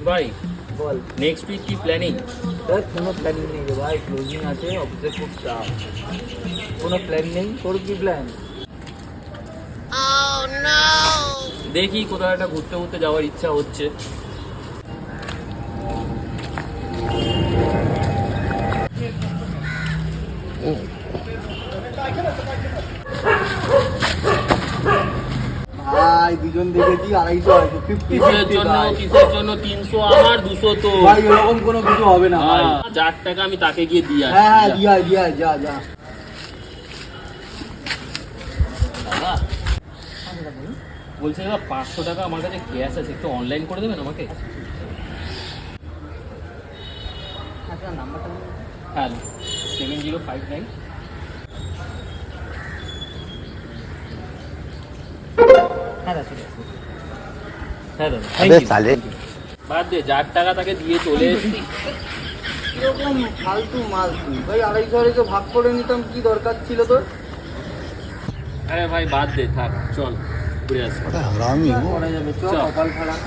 ভাই বল। Next week কি planning? দেখ কোনো প্ল্যানিং নেই রে ভাই, ক্লোজিং আছে, অফিসে খুব চাপ, কোনো প্ল্যান নেই। তোর কি প্ল্যান? দেখি কোথাও একটা ঘুরতে ঘুরতে যাওয়ার ইচ্ছা হচ্ছে। ভাই দুজন দেখেছি 250 হয়তো, 50 কিসের জন্য 300 আমার 200 তো ভাই, এরকম কোনো কিছু হবে না ভাই। যার টাকা আমি তাকে গিয়ে দিয়ে আসি। হ্যাঁ হ্যাঁ, দিয়া যা যা। দাদা বলছে এবার 500 টাকা আমার কাছে ক্যাশ আছে, একটু অনলাইন করে দেবেন আমাকে? আচ্ছা নাম্বারটা বল। হ্যাঁ 7059। হ্যাঁ দাদা ঠিক আছে। হ্যাঁ দাদা अबे साले বাদ দে, যার টাকা তাকে দিয়ে চলে এসেছি। কিরকম ফালতু মাল তুই ভাই, 250 ভাগ করে নিতাম, কি দরকার ছিল তোর? আরে ভাই বাদ দে, থাক চল ঘুরে আসি। हरामी हो করা যাবে, চল চল। কপাল খারাপ।